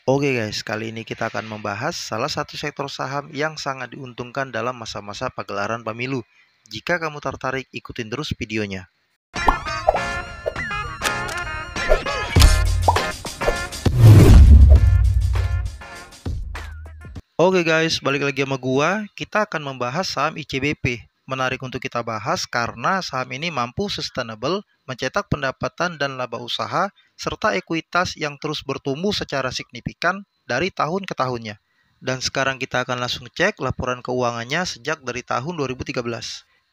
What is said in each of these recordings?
Oke guys, kali ini kita akan membahas salah satu sektor saham yang sangat diuntungkan dalam masa-masa pagelaran pemilu. Jika kamu tertarik, ikutin terus videonya. Oke guys, balik lagi sama gua. Kita akan membahas saham ICBP. Menarik untuk kita bahas karena saham ini mampu sustainable, mencetak pendapatan dan laba usaha, serta ekuitas yang terus bertumbuh secara signifikan dari tahun ke tahunnya. Dan sekarang kita akan langsung cek laporan keuangannya sejak dari tahun 2013.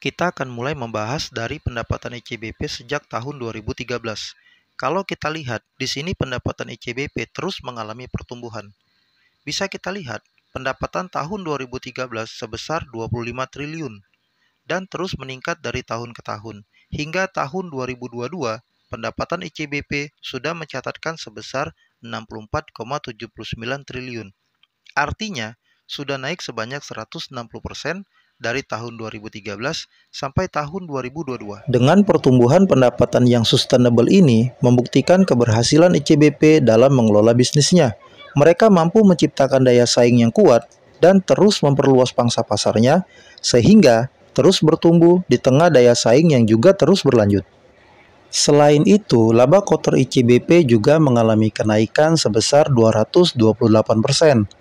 Kita akan mulai membahas dari pendapatan ICBP sejak tahun 2013. Kalau kita lihat, di sini pendapatan ICBP terus mengalami pertumbuhan. Bisa kita lihat, pendapatan tahun 2013 sebesar 25 triliun dan terus meningkat dari tahun ke tahun. Hingga tahun 2022, pendapatan ICBP sudah mencatatkan sebesar 64,79 triliun. Artinya, sudah naik sebanyak 160% dari tahun 2013 sampai tahun 2022. Dengan pertumbuhan pendapatan yang sustainable ini, membuktikan keberhasilan ICBP dalam mengelola bisnisnya. Mereka mampu menciptakan daya saing yang kuat dan terus memperluas pangsa pasarnya, sehingga terus bertumbuh di tengah daya saing yang juga terus berlanjut. Selain itu, laba kotor ICBP juga mengalami kenaikan sebesar 228%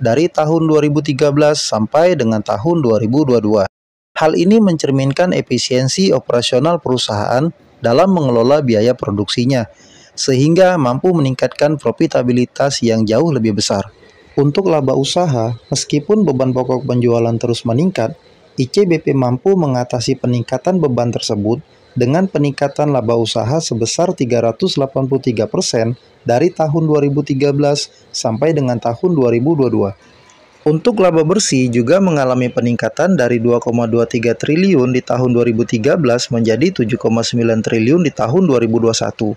dari tahun 2013 sampai dengan tahun 2022. Hal ini mencerminkan efisiensi operasional perusahaan dalam mengelola biaya produksinya, sehingga mampu meningkatkan profitabilitas yang jauh lebih besar. Untuk laba usaha, meskipun beban pokok penjualan terus meningkat, ICBP mampu mengatasi peningkatan beban tersebut dengan peningkatan laba usaha sebesar 383% dari tahun 2013 sampai dengan tahun 2022. Untuk laba bersih juga mengalami peningkatan dari 2,23 triliun di tahun 2013 menjadi 7,9 triliun di tahun 2021.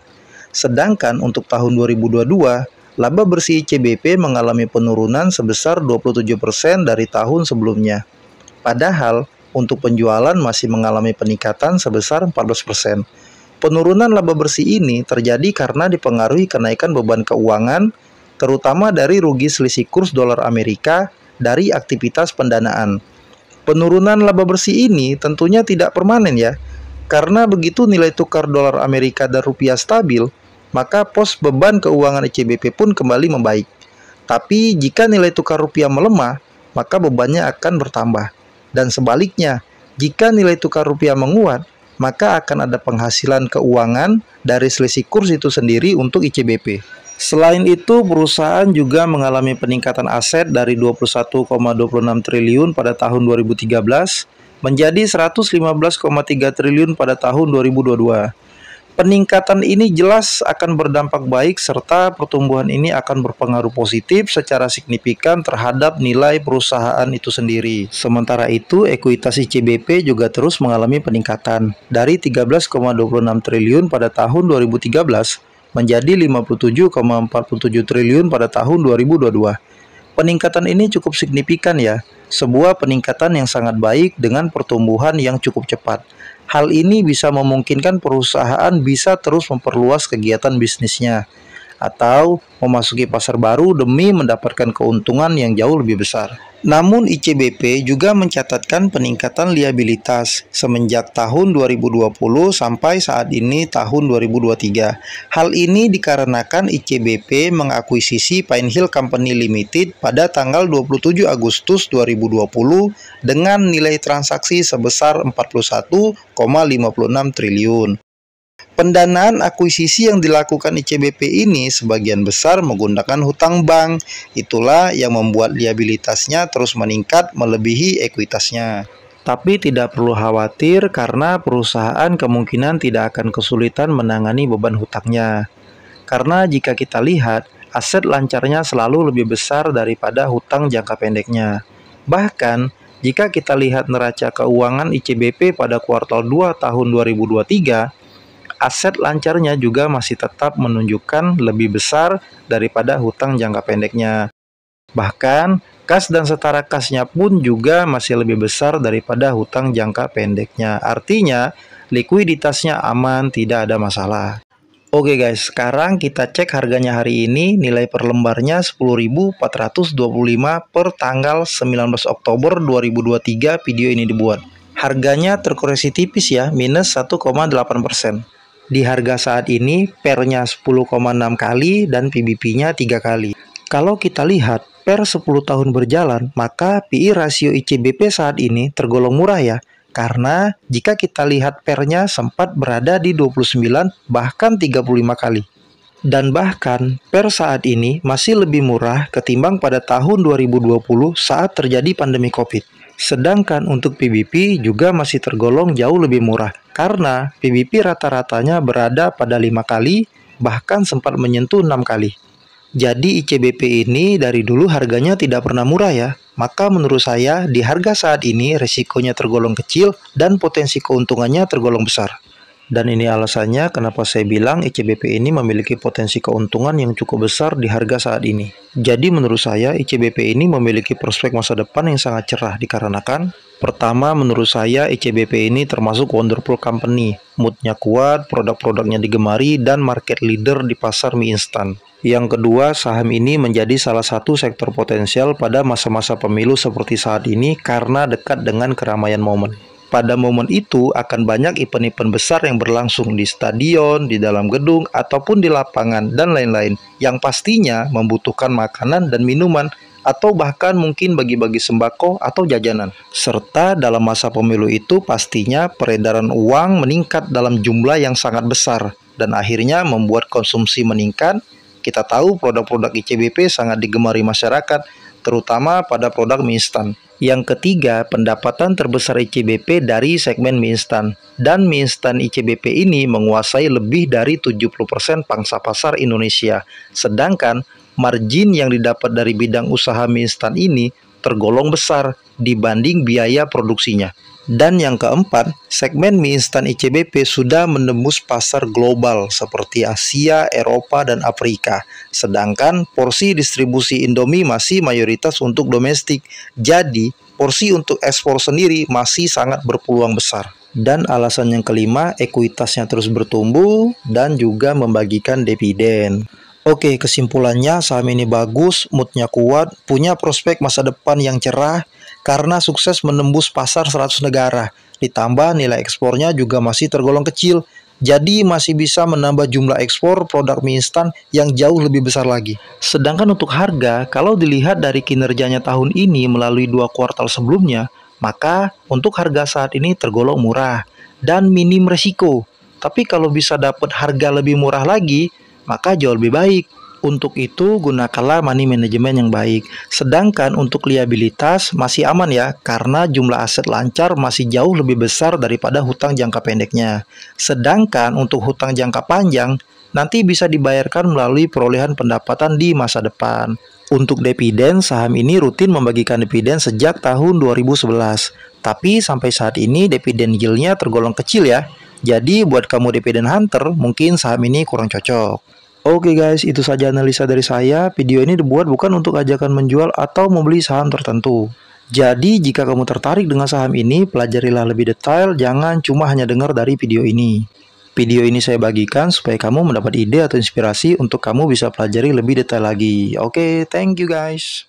Sedangkan untuk tahun 2022, laba bersih ICBP mengalami penurunan sebesar 27% dari tahun sebelumnya. Padahal, untuk penjualan masih mengalami peningkatan sebesar 14%. Penurunan laba bersih ini terjadi karena dipengaruhi kenaikan beban keuangan, terutama dari rugi selisih kurs dolar Amerika dari aktivitas pendanaan. Penurunan laba bersih ini tentunya tidak permanen ya, karena begitu nilai tukar dolar Amerika dan rupiah stabil, maka pos beban keuangan ICBP pun kembali membaik. Tapi jika nilai tukar rupiah melemah, maka bebannya akan bertambah. Dan sebaliknya, jika nilai tukar rupiah menguat, maka akan ada penghasilan keuangan dari selisih kurs itu sendiri untuk ICBP. Selain itu, perusahaan juga mengalami peningkatan aset dari 21,26 triliun pada tahun 2013 menjadi 115,3 triliun pada tahun 2022. Peningkatan ini jelas akan berdampak baik serta pertumbuhan ini akan berpengaruh positif secara signifikan terhadap nilai perusahaan itu sendiri. Sementara itu, ekuitas ICBP juga terus mengalami peningkatan dari 13,26 triliun pada tahun 2013 menjadi 57,47 triliun pada tahun 2022. Peningkatan ini cukup signifikan ya, sebuah peningkatan yang sangat baik dengan pertumbuhan yang cukup cepat. Hal ini bisa memungkinkan perusahaan bisa terus memperluas kegiatan bisnisnya atau memasuki pasar baru demi mendapatkan keuntungan yang jauh lebih besar. Namun ICBP juga mencatatkan peningkatan liabilitas semenjak tahun 2020 sampai saat ini tahun 2023. Hal ini dikarenakan ICBP mengakuisisi Pinehill Company Limited pada tanggal 27 Agustus 2020 dengan nilai transaksi sebesar 41,56 triliun. Pendanaan akuisisi yang dilakukan ICBP ini sebagian besar menggunakan hutang bank. Itulah yang membuat liabilitasnya terus meningkat melebihi ekuitasnya. Tapi tidak perlu khawatir karena perusahaan kemungkinan tidak akan kesulitan menangani beban hutangnya. Karena jika kita lihat, aset lancarnya selalu lebih besar daripada hutang jangka pendeknya. Bahkan, jika kita lihat neraca keuangan ICBP pada kuartal 2 tahun 2023, aset lancarnya juga masih tetap menunjukkan lebih besar daripada hutang jangka pendeknya. Bahkan, kas dan setara kasnya pun juga masih lebih besar daripada hutang jangka pendeknya. Artinya, likuiditasnya aman, tidak ada masalah. Oke guys, sekarang kita cek harganya hari ini. Nilai per lembarnya 10.425 per tanggal 19 Oktober 2023 video ini dibuat. Harganya terkoreksi tipis ya, minus 1,8%. Di harga saat ini, pernya 10,6 kali dan PBP-nya 3 kali. Kalau kita lihat per 10 tahun berjalan, maka PI rasio ICBP saat ini tergolong murah ya. Karena jika kita lihat pernya sempat berada di 29 bahkan 35 kali. Dan bahkan per saat ini masih lebih murah ketimbang pada tahun 2020 saat terjadi pandemi Covid. Sedangkan untuk PBP juga masih tergolong jauh lebih murah karena PBP rata-ratanya berada pada 5 kali bahkan sempat menyentuh 6 kali. Jadi ICBP ini dari dulu harganya tidak pernah murah ya. Maka menurut saya di harga saat ini resikonya tergolong kecil dan potensi keuntungannya tergolong besar. Dan ini alasannya kenapa saya bilang ICBP ini memiliki potensi keuntungan yang cukup besar di harga saat ini. Jadi menurut saya ICBP ini memiliki prospek masa depan yang sangat cerah dikarenakan pertama, menurut saya ICBP ini termasuk wonderful company. Moodnya kuat, produk-produknya digemari, dan market leader di pasar mie instan. Yang kedua, saham ini menjadi salah satu sektor potensial pada masa-masa pemilu seperti saat ini karena dekat dengan keramaian momen. Pada momen itu akan banyak event-event besar yang berlangsung di stadion, di dalam gedung, ataupun di lapangan, dan lain-lain. Yang pastinya membutuhkan makanan dan minuman, atau bahkan mungkin bagi-bagi sembako atau jajanan. Serta dalam masa pemilu itu pastinya peredaran uang meningkat dalam jumlah yang sangat besar. Dan akhirnya membuat konsumsi meningkat. Kita tahu produk-produk ICBP sangat digemari masyarakat, terutama pada produk mie instan. Yang ketiga, pendapatan terbesar ICBP dari segmen mie instan. Dan mie instan ICBP ini menguasai lebih dari 70% pangsa pasar Indonesia. Sedangkan margin yang didapat dari bidang usaha mie instan ini tergolong besar dibanding biaya produksinya. Dan yang keempat, segmen mie instan ICBP sudah menembus pasar global seperti Asia, Eropa, dan Afrika. Sedangkan porsi distribusi Indomie masih mayoritas untuk domestik. Jadi, porsi untuk ekspor sendiri masih sangat berpeluang besar. Dan alasan yang kelima, ekuitasnya terus bertumbuh dan juga membagikan dividen. Oke, kesimpulannya saham ini bagus, moodnya kuat, punya prospek masa depan yang cerah, karena sukses menembus pasar 100 negara. Ditambah nilai ekspornya juga masih tergolong kecil. Jadi masih bisa menambah jumlah ekspor produk mie instan yang jauh lebih besar lagi. Sedangkan untuk harga, kalau dilihat dari kinerjanya tahun ini melalui 2 kuartal sebelumnya, maka untuk harga saat ini tergolong murah dan minim resiko. Tapi kalau bisa dapat harga lebih murah lagi, maka jauh lebih baik. Untuk itu gunakanlah money management yang baik. Sedangkan untuk liabilitas masih aman ya, karena jumlah aset lancar masih jauh lebih besar daripada hutang jangka pendeknya. Sedangkan untuk hutang jangka panjang nanti bisa dibayarkan melalui perolehan pendapatan di masa depan. Untuk dividen, saham ini rutin membagikan dividen sejak tahun 2011. Tapi sampai saat ini dividen yield-nya tergolong kecil ya. Jadi buat kamu dividen hunter, mungkin saham ini kurang cocok. Oke guys, itu saja analisa dari saya. Video ini dibuat bukan untuk ajakan menjual atau membeli saham tertentu. Jadi jika kamu tertarik dengan saham ini, pelajarilah lebih detail, jangan cuma hanya dengar dari video ini. Video ini saya bagikan supaya kamu mendapat ide atau inspirasi untuk kamu bisa pelajari lebih detail lagi. Oke, thank you guys.